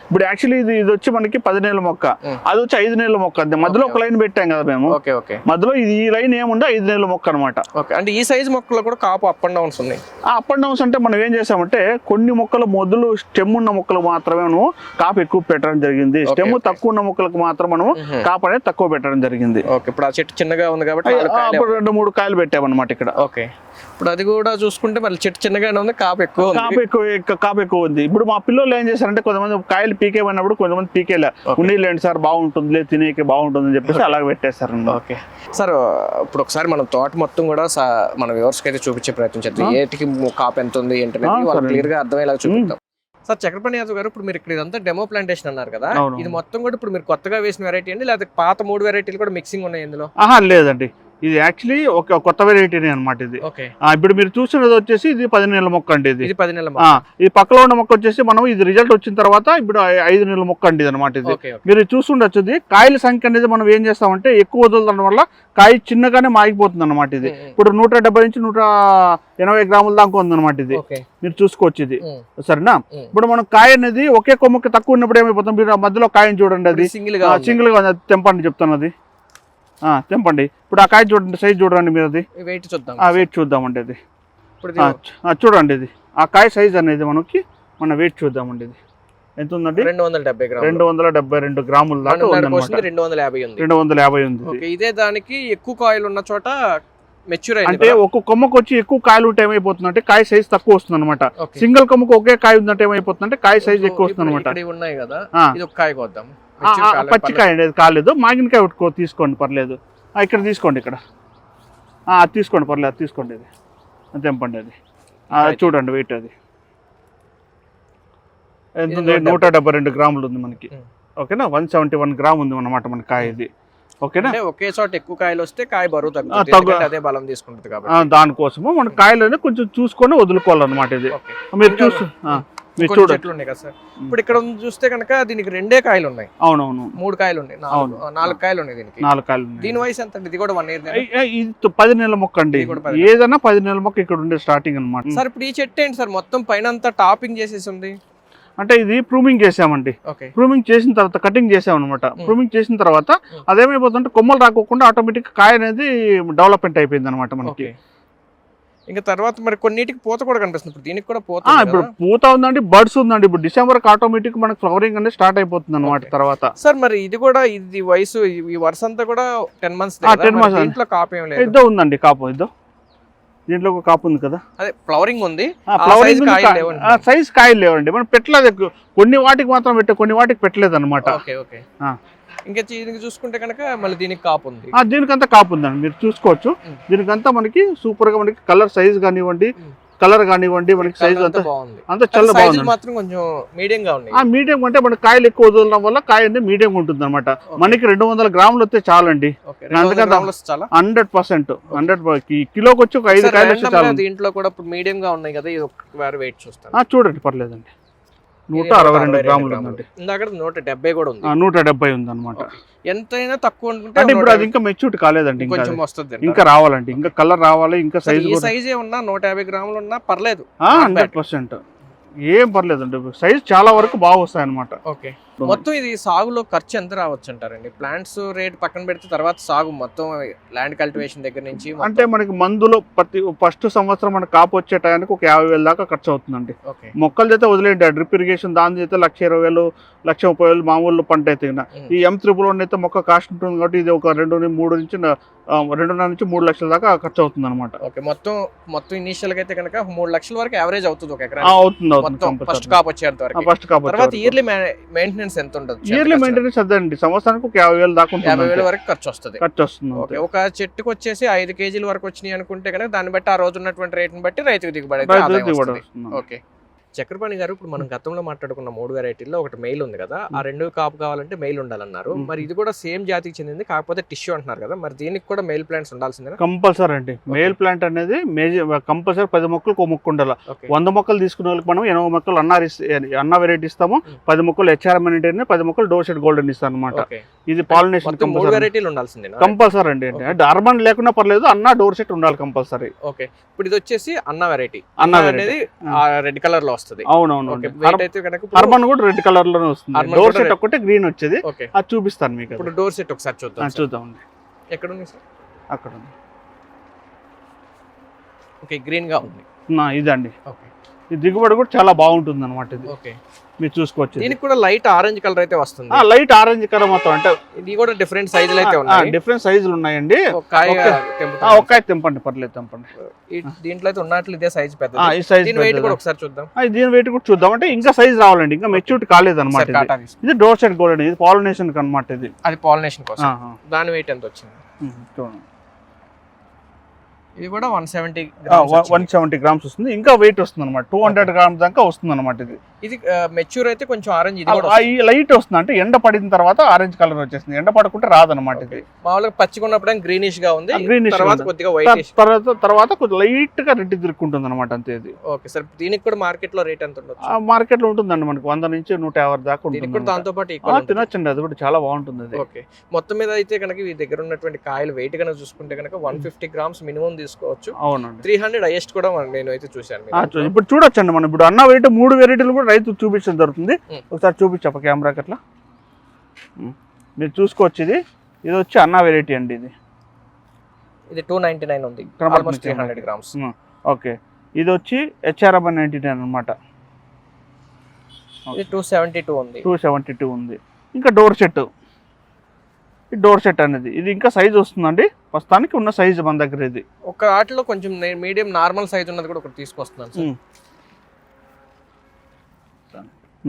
B: ఇప్పుడు యాక్చువల్లీ ఇది వచ్చి మనకి 10 నెలల మొక్క, అది వచ్చి 5 నెలల మొక్క. అంతే, మధ్యలో ఒక లైన్ పెట్టాం కదా మేము. మధ్యలో ఈ లైన్ ఏముండే 5 నెలల మొక్క అనమాట.
A: అంటే ఈ సైజ్ మొక్కలు కూడా కాపు అప్ అండ్ డౌన్స్ ఉన్నాయి.
B: అప్ అండ్ డౌన్స్ అంటే మనం ఏం చేసామంటే కొన్ని మొక్కలు మొదలు స్టెమ్ ఉన్న మొక్కలు మాత్రమే మనం కాపు ఎక్కువ పెట్టడం జరిగింది. స్టెమ్ తక్కువ ఉన్న మొక్కలకు మాత్రం మనం కాపు అనేది తక్కువ పెట్టడం జరిగింది.
A: ఇప్పుడు ఆ చెట్టు చిన్నగా ఉంది కాబట్టి
B: 2-3 కాయలు పెట్టామన్నమాట ఇక్కడ.
A: ఓకే, ఇప్పుడు అది కూడా చూసుకుంటే మళ్ళీ చెట్టు చిన్నగానే ఉంది, కాపు ఎక్కువ
B: ఉంది. ఇప్పుడు మా పిల్లలు ఏం చేశారంటే కొంతమంది కాయలు పీకేమన్నప్పుడు కొంతమంది పీకేలే, ఉండేలేండి సార్ బాగుంటుంది తినేకి బాగుంటుంది అని చెప్పేసి అలాగే పెట్టేస్తారు.
A: ఓకే సార్, ఇప్పుడు ఒకసారి మనం తోట మొత్తం కూడా మన వ్యూవర్స్కి అయితే చూపించే ప్రయత్నం చేద్దాం. ఏటికి కాపు ఎంత ఉంది ఏంటనేది వాళ్ళు క్లియర్ గా అర్థమయ్యేలా చూపిద్దాం. సార్ చక్రపాణి యాదవ్ గారు, ఇప్పుడు మీరు ఇక్కడ ఇదంతా డెమో ప్లాంటేషన్ అన్నారు కదా, ఇది మొత్తం కూడా ఇప్పుడు మీరు కొత్తగా వేసిన వెరైటీ అండి, లేదా పాత 3 వెరైటీలు కూడా మిక్సింగ్ ఉన్నాయి ఇందులో?
B: లేదండి, ఇది యాక్చువల్లీ ఒక కొత్త వెరైటీనే అనమాట. ఇది ఇప్పుడు మీరు చూసినది వచ్చేసి ఇది 10 నెలల మొక్క అండి. ఇది
A: 10 నెలల
B: ఇది పక్కలో ఉన్న మొక్క వచ్చేసి మనం ఇది రిజల్ట్ వచ్చిన తర్వాత ఇప్పుడు 5 నెలల మొక్క అండి అనమాట. ఇది మీరు చూస్తుండొచ్చు. ఇది కాయల సంఖ్య అనేది మనం ఏం చేస్తామంటే ఎక్కువ వదలడం వల్ల కాయ చిన్నగానే మాగిపోతుంది అనమాట. ఇది ఇప్పుడు 170 నుంచి 180 గ్రాముల దాకా ఉంది అనమాట. ఇది మీరు చూసుకోవచ్చు. ఇది సరేనా? ఇప్పుడు మనం కాయ అనేది ఒకే కొమ్మకి తక్కువ ఉన్నప్పుడు ఏమైపోతుంది, మీరు మధ్యలో కాయని చూడండి, అది సింగిల్ గా తెంపండి చెప్తాను. అది తెంపండి. ఇప్పుడు ఆ కాయ చూడండి, సైజ్ చూడండి మీరు. అది
A: వెయిట్ చూద్దాం,
B: వెయిట్ చూద్దామండి. అది చూడండి, ఇది ఆ కాయ సైజ్ అనేది మనకి మన వెయిట్ చూద్దామండి. ఇది ఎంత ఉందండి? 272 గ్రాముల దాకా ఉంది. 250 ఉంది.
A: ఇదే దానికి ఎక్కువ కాయలు ఉన్న చోట మెచ్యూర్
B: అంటే ఒక కొమ్మకు వచ్చి ఎక్కువ కాయలు ఉంటే ఏమైపోతుంది అంటే కాయ సైజ్ తక్కువ వస్తుంది అనమాట. సింగిల్ కొమ్మకు ఒకే కాయ ఉందంటే ఏమైపోతుంది అంటే కాయ సైజ్ ఎక్కువ వస్తుంది అనమాట. పచ్చికాయ అనేది కాలేదు, మాగినకాయ తీసుకోండి పర్లేదు. ఇక్కడ తీసుకోండి, ఇక్కడ తీసుకోండి పర్లేదు, తీసుకోండి. ఇది తెంపండి. అది చూడండి వెయిట్. అది ఎంత ఉంది? 172 గ్రాములు ఉంది మనకి. ఓకేనా? 171 గ్రామ్ ఉంది అన్నమాట మన కాయ. ఇది ఓకేనా?
A: ఒకే చోట ఎక్కువ కాయలు వస్తే కాయ బరువు తగ్గుతుంది, అదే బలం తీసుకుంటుంది కాబట్టి
B: దానికోసము మన కాయలు కొంచెం చూసుకొని వదులుకోవాలన్నమాట. ఇది మీరు
A: చూడండి కదా సార్. ఇప్పుడు ఇక్కడ చూస్తే కనుక దీనికి 2 కాయలు ఉన్నాయి.
B: అవునవును,
A: 3 కాయలు ఉన్నాయి, 4 కాయలు ఉన్నాయి. దీనికి
B: 4 కాయలు.
A: దీని వయసు ఎంత అండి? ఇది కూడా 1 ఇయర్.
B: ఇది 10 నెలల మొక్క అండి. ఏదైనా 10 నెలల మొక్క ఇక్కడ ఉండే స్టార్టింగ్ అనమాట.
A: సార్ ఇప్పుడు ఈ చెట్టు ఏంటి సార్ మొత్తం పైన అంతా టాపింగ్ చేసేసి ఉంది?
B: అంటే ఇది ప్రూమింగ్ చేసామండి. ప్రూమింగ్ చేసిన తర్వాత కటింగ్ చేసాం అనమాట. ప్రూమింగ్ చేసిన తర్వాత అదేమైపోతుందంటే కొమ్మలు రాకోకుండా ఆటోమేటిక్ కాయ అనేది డెవలప్మెంట్ అయిపోయింది అనమాట మనకి.
A: ఇంకా తర్వాత మరి కొన్నిటికి పూత కూడా కనిపిస్తుంది. ఇప్పుడు దీనికి కూడా పూత,
B: ఇప్పుడు పూత ఉందండి, బర్డ్స్ ఉందండి. ఇప్పుడు డిసెంబర్ ఆటోమేటిక్ మనకి ఫ్లవరింగ్ అనేది స్టార్ట్ అయిపోతుంది అనమాట తర్వాత.
A: సార్ మరి ఇది కూడా ఇది వయసు ఈ వరుస అంతా కూడా 10 మంత్స్. దీంట్లో కాపు ఏం లేదు?
B: ఇద్దో ఉందండి కాపు. ఇద్దో దీంట్లో ఒక కాపు ఉంది కదా,
A: అదే ఫ్లవరింగ్ ఉంది.
B: సైజ్ కాయలు లేవండి. మనం పెట్టలేదు, కొన్ని వాటికి మాత్రం పెట్టే, కొన్ని వాటికి పెట్టలేదు అనమాట.
A: ఇంకా చూసుకుంటే కనుక మళ్ళీ దీనికి కాపు ఉంది.
B: దీనికంతా కాపు ఉందండి, మీరు చూసుకోవచ్చు. దీనికంతా మనకి సూపర్ గా మనకి కలర్ సైజ్ కానివ్వండి, కలర్ కానివ్వండి, మనకి సైజ్ అంతా చాలా బాగుంది.
A: మాత్రం కొంచెం మీడియం గా ఉంది.
B: మీడియం అంటే మన కాయలు ఎక్కువ వదలడం వల్ల కాయ అనేది మీడియం ఉంటుంది అనమాట. మనకి 200 గ్రాములు వస్తే చాలండి. 100% కిలోకి వచ్చి ఒక 5 కాయలు వస్తే చాలు.
A: దీంట్లో కూడా మీడియం గా ఉన్నాయి కదా, ఇది ఒకసారి వెయిట్ చూస్తాను.
B: చూడండి పర్లేదండి. 162 గ్రాములు ఉందండి.
A: ఇందాక 170 కూడా ఉంది.
B: 170 ఉంది అనమాట.
A: ఎంతైనా తక్కువ అనుకుంటే
B: ఇప్పుడు అది ఇంకా మెచ్యూర్డ్ కాలేదండి,
A: కొంచెం వస్తుంది,
B: ఇంకా రావాలండి, ఇంకా కలర్ రావాలి, ఇంకా
A: సైజ్ ఉన్నా 150 గ్రాములు ఉన్నా పర్లేదు.
B: 100% ఏం పర్లేదండి, సైజ్ చాలా వరకు బాగా వస్తాయి అనమాట.
A: ఓకే. మొత్తం ఇది సాగులో ఖర్చు ఎంత రావచ్చు అంటారండి? ప్లాంట్స్ రేట్ పక్కన పెడితే తర్వాత సాగు మొత్తం ల్యాండ్ కల్టివేషన్ దగ్గర నుంచి
B: అంటే మనకి మందులో ఫస్ట్ సంవత్సరం మనకు కాపు వచ్చే టైంకి ఒక 50,000 దాకా ఖర్చు అవుతుందండి. మొక్కలు అయితే వదిలేండి, డ్రిప్ ఇరిగేషన్ దాని అయితే 1,20,000 1,30,000 మామూలు పంట అయితే. ఈ M3 అయితే మొక్క కాస్ట్ ఉంటుంది కాబట్టి ఇది ఒక 2.5 నుంచి 3 లక్షల దాకా ఖర్చు అవుతుంది అనమాట.
A: మొత్తం ఇనిషియల్ గా అయితే కనుక 3 లక్షల వరకు యావరేజ్ అవుతుంది ఒక ఎకరా. ఫస్ట్ కాపు వచ్చేంత వరకు. తర్వాత ఇయర్లీ మెయింటెనెన్స్ ఎంత ఉండదు?
B: ఇయర్లీ మెయింటెనెన్స్ అదండి, సంవత్సరానికి ఒక 50,000 దాకా ఉంటుంది.
A: 50,000 వరకు ఖర్చు వస్తుంది. ఒక చెట్టుకు వచ్చేసి 5 కేజీల వరకు వచ్చినాయి అనుకుంటే కనుక దాన్ని బట్టి ఆ రోజు ఉన్నటువంటి రేట్ని బట్టి రైతుకు దిగుబడి. ఓకే. చక్రపాణి గారు, ఇప్పుడు మనం గతంలో మాట్లాడుకున్న 3 వెరైటీల్లో ఒకటి మెయిల్ ఉంది కదా, ఆ 2 కాపు కావాలంటే మెయిల్ ఉండాలన్నారు. మరి ఇది కూడా సేమ్ జాతికి చెందింది, కాకపోతే టిష్యూ అంటున్నారు కదా, మరి దీనికి కూడా మెయిల్ ప్లాంట్స్ ఉండాల్సిందే?
B: కంపల్సరీ అండి. మెయిల్ ప్లాంట్ అనేది కంపల్సరీ 10 మొక్కలకు ఒక మొక్క ఉండాలి. 100 మొక్కలు తీసుకునే వాళ్ళకి మనం 80 మొక్కలు అన్నా వెరైటీ ఇస్తాము, 10 మొక్కలు HRM అంటే 10 మొక్కలు డోర్సెట్ గోల్డెన్ ఇస్తాం అనమాట. ఇది పాలినేషన్
A: 3 వెరైటీలు ఉండాల్సిందే
B: కంపల్సరీ అండి. అంటే అర్బన్ లేకున్నా పర్లేదు, అన్నా డోర్సెట్ ఉండాలి కంపల్సరీ.
A: ఓకే. ఇప్పుడు ఇది వచ్చేసి అన్నా వెరైటీ అనేది రెడ్ కలర్ లో వస్తుంది.
B: అవునవును. అర్బన్ కూడా రెడ్ కలర్ లోనే వస్తుంది. డోర్ సెట్ ఒకటి గ్రీన్ వచ్చేది, అది చూపిస్తాను మీకు.
A: ఇప్పుడు డోర్ సెట్ ఒకసారి
B: చూద్దామండి.
A: ఎక్కడ ఉంది సార్?
B: అక్కడ ఉంది.
A: ఓకే, గ్రీన్ గా ఉంది.
B: ఇదండి.
A: ఓకే.
B: ఈ దిగుబడి కూడా చాలా బాగుంటుంది అనమాట. ఇది
A: ఓకే,
B: మీరు చూసుకోవచ్చు.
A: దీనికి కూడా లైట్ ఆరెంజ్ కలర్ అయితే వస్తుంది.
B: లైట్ ఆరెంజ్ కలర్ మొత్తం అంటే
A: ఇది కూడా డిఫరెంట్ సైజులు అయితే ఉన్నాయి.
B: డిఫరెంట్ సైజులు ఉన్నాయండి. ఒక్కాయ తెంపండి, పర్లేదు తెంపండి.
A: దీంట్లో అయితే ఉన్నట్లు ఇదే సైజ్ పెద్ద.
B: ఈ సైజ్
A: వెయిట్ కూడా ఒకసారి చూద్దాం.
B: దీని వెయిట్ కూడా చూద్దాం. అంటే ఇంకా సైజ్ రావాలండి, ఇంకా మెచ్యూరిటీ కాలేదు అనమాట. ఇది డోర్ సెట్ గోల్డ్ అండి, ఇది పాలినేషన్ అనమాట. ఇది
A: అది పాలినేషన్ కోసం. దాని వెయిట్ ఎంత వచ్చింది
B: చూడండి.
A: ఇది కూడా
B: 170 గ్రామ్స్ వస్తుంది. ఇంకా వెయిట్ వస్తుంది అనమాట. 200 గ్రామ్స్ దాకా వస్తుంది అనమాట.
A: ఇది మెచ్యూర్ అయితే కొంచెం ఆరెంజ్, ఇది కూడా
B: లైట్ వస్తుంది. అంటే ఎండ పడిన తర్వాత ఆరెంజ్ కలర్ వచ్చేస్తుంది, ఎండ పడకుంటే రాదనమాట. ఇది
A: మామూలుగా పచ్చిగా ఉన్నప్పుడు గ్రీనిష్ గా ఉంది,
B: గ్రీనిష్
A: తర్వాత కొద్దిగా వైట్,
B: తర్వాత కొంచెం లైట్ గా రెడ్ తిరుక్కుంటుంది అనమాట. అంతే. ఇది
A: ఓకే సార్. దీనికి కూడా మార్కెట్ లో రేట్ ఎంత ఉండొచ్చు?
B: మార్కెట్ లో ఉంటుందండి మనకి 100 నుంచి 150 దాకా ఉంటుంది.
A: దాంతో పాటు
B: తినొచ్చండి, అది కూడా చాలా బాగుంటుంది. అది
A: ఓకే. మొత్తం మీద అయితే కనుక ఈ దగ్గర ఉన్నటువంటి కాయలు వెయిట్ కనుక చూసుకుంటే కనుక 150 గ్రామ్స్ మినిమం తీసుకోవచ్చు.
B: అవునండి.
A: 300 హైయెస్ట్ కూడా నేను అయితే చూశాను.
B: ఇప్పుడు చూడొచ్చండి మనం. ఇప్పుడు అన్న వెరైటీ 3 వెరైటీలు కూడా రైతు చూపించడం జరుగుతుంది. ఒకసారి చూపించప్ప కెమెరాకి అట్లా మీరు చూసుకోవచ్చు. ఇది వచ్చి అన్న వెరైటీ అండి. ఇది
A: 299 ఉంది, ఆల్మోస్ట్ 300 గ్రామ్స్.
B: ఓకే. ఇది వచ్చి HRM 99 అనమాట.
A: ఇది 272 ఉంది.
B: 272 ఉంది. ఇంకా డోర్ సెట్, ఈ డోర్ సెట్ అనేది ఇది ఇంకా సైజ్ వస్తుందండి. ప్రస్తుతానికి ఉన్న సైజ్ మన దగ్గర. ఇది
A: ఒక ఆటలో కొంచెం మీడియం నార్మల్ సైజ్ ఉన్నది కూడా ఒకటి తీసుకొస్తున్నాను.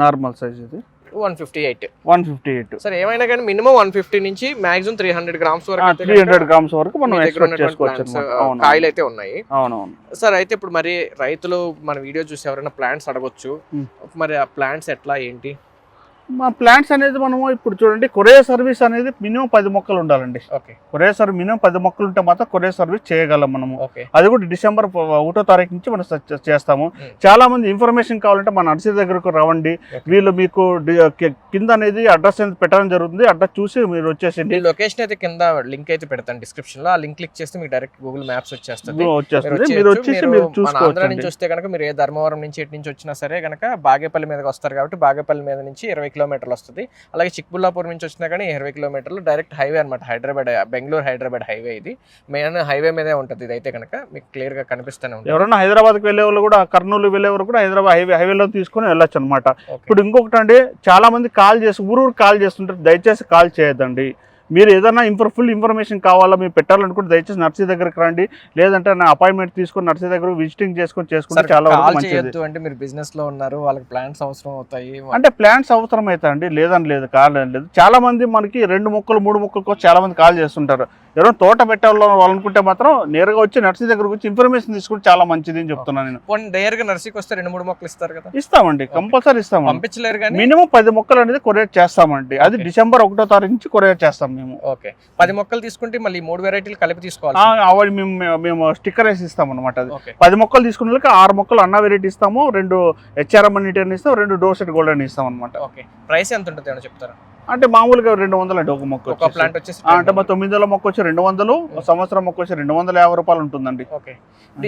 B: నార్మల్ సైజ్ ఇది
A: 158 సార్. ఏమైనా కానీ మినిమం 150 నుంచి మాక్సిమం 300 గ్రామ్స్ వరకు,
B: 300 గ్రామ్స్ వరకు మనం ఎక్స్పెక్ట్ చేసుకోవచ్చు.
A: కాయలు అయితే ఉన్నాయి.
B: అవునవును
A: సార్. అయితే ఇప్పుడు మరి రైతులు మన వీడియో చూసి ఎవరైనా ప్లాంట్స్ అడగొచ్చు, మరి ఆ ప్లాంట్స్ ఎట్లా ఏంటి?
B: మా ప్లాంట్స్ అనేది మనము ఇప్పుడు చూడండి, కొరియర్ సర్వీస్ అనేది మినిమం 10 మొక్కలు ఉండాలండి. కొరియర్ సర్వీస్ మినిమం 10 మొక్కలు ఉంటే మాత్రం కొరియర్ సర్వీస్ చేయగలం మనము. అది కూడా డిసెంబర్ 1వ తారీఖు నుంచి మనం చేస్తాము. చాలా మంది ఇన్ఫర్మేషన్ కావాలంటే మన నర్సరీ దగ్గరకు రావండి. వీళ్ళు మీకు కింద అనేది అడ్రస్ అనేది పెట్టడం జరుగుతుంది. అడ్రస్ చూసి మీరు వచ్చేసింది.
A: లొకేషన్ అయితే కింద లింక్ అయితే పెడతాను డిస్క్రిప్షన్ లో. ఆ లింక్ క్లిక్ చేస్తే మీకు డైరెక్ట్ గూగుల్ మ్యాప్స్ వచ్చేస్తుంది. మీరు వచ్చేసి మీరు చూసుకోవచ్చు. ఆంధ్ర నుంచి వస్తే కనుక మీరు ఏ ధర్మవరం నుంచి ఎటు నుంచి వచ్చినా సరే కనుక బాగేపల్లి మీదకి వస్తారు కాబట్టి బాగేపల్లి మీద నుంచి 20 కిలోమీటర్లు వస్తుంది. అలాగే చిక్బుల్లాపూర్ నుంచి వచ్చినా కానీ 20 కిలోమీటర్లు డైరెక్ట్ హైవే అనమాట. బెంగళూరు హైదరాబాద్ హైవే. ఇది మెయిన్ హైవే మీదే ఉంటుంది. ఇది అయితే కనుక మీకు క్లియర్ గా కనిపిస్తూనే ఉంటుంది.
B: ఎవరైనా హైదరాబాద్కి వెళ్ళే వాళ్ళు కూడా, కర్నూలు వెళ్ళే వాళ్ళు కూడా హైదరాబాద్ హైవేలో తీసుకొని వెళ్ళొచ్చు అనమాట. ఇప్పుడు ఇంకొకటి అండి, చాలా మంది కాల్ ఊరు కాల్ చేస్తుంటారు. దయచేసి కాల్ చేయొద్దండి. మీరు ఏదైనా ఫుల్ ఇన్ఫర్మేషన్ కావాలా మీరు పెట్టాలనుకుంటే దయచేసి నర్సరీ దగ్గరికి రండి. లేదంటే నా అపాయింట్మెంట్ తీసుకొని నర్సరీ దగ్గర విజిటింగ్ చేసుకుంటే చాలా మంచిది.
A: అంటే మీరు బిజినెస్ లో ఉన్నారు, వాళ్ళకి ప్లాంట్స్ అవసరం అవుతాయి
B: అంటే ప్లాంట్స్ అవసరం అవుతాయండి. లేదని లేదు, కాలేదని లేదు. చాలా మంది మనకి 2 మొక్కలు 3 మొక్కల కోసం చాలా మంది కాల్ చేస్తుంటారు. ఎవరైనా తోట పెట్టాలనుకుంటే మాత్రం నేరుగా వచ్చి నర్సరీ దగ్గర వచ్చి ఇన్ఫర్మేషన్ తీసుకుంటే చాలా మంచిది అని చెప్తున్నాను నేను.
A: డైరెక్ట్ నర్సరీకి వస్తే 2-3 మొక్కలు ఇస్తారు కదా?
B: ఇస్తామండి, కంపల్సరీ ఇస్తాము.
A: పంపించలేరు కానీ
B: మినిమం 10 మొక్కలు అనేది కొరియర్ చేస్తామండి. అది డిసెంబర్ 1వ తారీఖు నుంచి కొరియర్ చేస్తాం మేము.
A: ఓకే. 10 మొక్కలు తీసుకుంటే మళ్ళీ 3 వెరైటీలు కలిపి తీసుకోవాలి.
B: అవి మేము స్టిక్కర్ వేసి ఇస్తాం అనమాట. అది 10 మొక్కలు తీసుకున్న వాళ్ళకి 6 మొక్కలు అన్న వెరైటీ ఇస్తాము, 2 HRM అని ఇస్తాం, 2 డోర్ సెట్ గోల్డ్ అని ఇస్తాం అనమాట.
A: ఓకే. ప్రైస్ ఎంత ఉంటుంది అని చెప్తారా?
B: అంటే మామూలుగా 200 అండి ఒక మొక్క.
A: ఒక ప్లాంట్ వచ్చేసి
B: అంటే మా 900 మొక్క వచ్చి 200, సంవత్సరం మొక్క వచ్చి 250 రూపాయలు ఉంటుందండి.
A: ఓకే.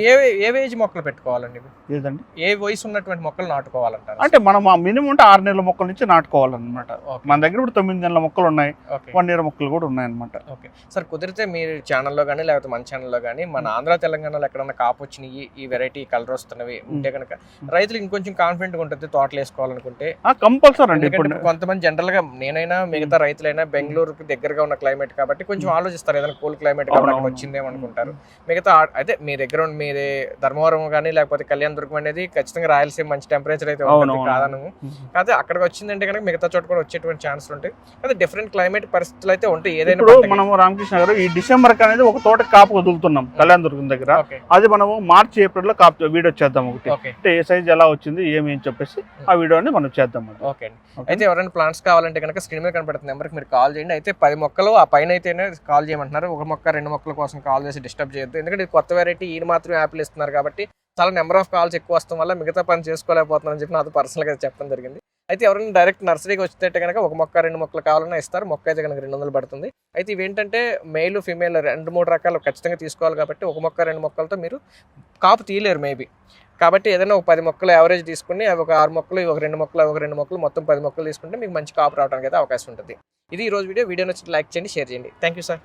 A: ఏ ఏజ్ మొక్కలు పెట్టుకోవాలండి?
B: ఏదండి
A: ఏ వయసు ఉన్నటువంటి మొక్కలు నాటుకోవాలంటారు?
B: అంటే మనం మినిమం అంటే 6 నెలల మొక్కల నుంచి నాటుకోవాలన్నమాట. మన దగ్గర ఇప్పుడు 9 నెలల మొక్కలు ఉన్నాయి, 1 ఇయర్ మొక్కలు కూడా ఉన్నాయి అనమాట.
A: Okay sir. కుదిరితే మీరు ఛానల్లో కానీ లేకపోతే మన ఛానల్లో కానీ మన ఆంధ్ర తెలంగాణలో ఎక్కడన్నా కాపు వచ్చినాయి, ఈ వెరైటీ కలర్ వస్తున్నవి ఉంటే కనుక రైతులు ఇంకొంచెం కాన్ఫిడెంట్ గా ఉంటుంది తోటలు వేసుకోవాలనుకుంటే.
B: కంపల్సరీ అండి.
A: కొంతమంది జనరల్ గా నేనైనా మిగతా రైతులైనా బెంగళూరుకి దగ్గరగా ఉన్న క్లైమేట్ కాబట్టి కొంచెం ఆలోచిస్తారు, ఏదైనా కూల్ క్లైమేట్ కాబట్టి వచ్చిందేమో అనుకుంటారు. మిగతా అయితే మీ దగ్గర మీదే ధర్మవరం కానీ లేకపోతే కళ్యాణదుర్గం అనేది ఖచ్చితంగా రాయలసీమ మంచి టెంపరేచర్ అయితే కాదను. కాకపోతే అక్కడికి వచ్చిందంటే కనుక మిగతా చోట కూడా వచ్చేటువంటి ఛాన్స్ ఉంటాయి. అదే డిఫరెంట్ క్లైమేట్ పరిస్థితులు అయితే ఉంటాయి. ఏదైనా
B: మనం రామకృష్ణ గారు ఈ డిసెంబర్ అనేది ఒక తోట కాపు వదులుతున్నాం కళ్యాణదుర్గం దగ్గర. అది మనము మార్చి ఏప్రిల్ లో కాపు వీడియో చేద్దాం ఒకటి. అంటే ఏ సైజ్ ఎలా వచ్చింది ఏమి అని చెప్పేసి ఆ వీడియోని మనం చేద్దాం.
A: ఓకే అండి. అయితే ఎవరైనా ప్లాంట్స్ కావాలంటే కనుక స్క్రీన్ మీద కనపడుతుంది నెంబర్కి మీరు కాల్ చేయండి. అయితే 10 మొక్కలు ఆ పైన అయితేనే కాల్ చేయమంటున్నారు. 1 మొక్క 2 మొక్కల కోసం కాల్ చేసి డిస్టర్బ్ చేయొద్దు. ఎందుకంటే ఇది కొత్త వెరైటీ, ఈయన మాత్రం యాపిల్ ఇస్తున్నారు కాబట్టి చాలా నెంబర్ ఆఫ్ కాల్స్ ఎక్కువ వస్తాం వల్ల మిగతా పని చేసుకోలేకపోతున్నారని చెప్పి నాతో పర్సనల్గా చెప్పడం జరిగింది. అయితే ఎవరైనా డైరెక్ట్ నర్సరీకి వచ్చినట్టే కనుక 1 మొక్క 2 మొక్కలు కావాలన్నా ఇస్తారు. మొక్క అయితే కనుక 200 పడుతుంది. అయితే ఇవేంటంటే మెయిల్ ఫీమేల్ 2-3 రకాలు ఖచ్చితంగా తీసుకోవాలి కాబట్టి 1 మొక్క 2 మొక్కలతో మీరు కాపు తీయలేరు మేబీ. కాబట్టి ఏదైనా ఒక 10 మొక్కలు యావరేజ్ తీసుకుని అవి ఒక 6 మొక్కలు, ఒక 2 మొక్కలు, ఒక 2 మొక్కలు, మొత్తం 10 మొక్కలు తీసుకుంటే మీకు మంచి కాపు రావడానికి అయితే అవకాశం ఉంటుంది. ఇది ఈ రోజు వీడియో నచ్చితే లైక్ చేయండి, షేర్ చేయండి. Thank you sir.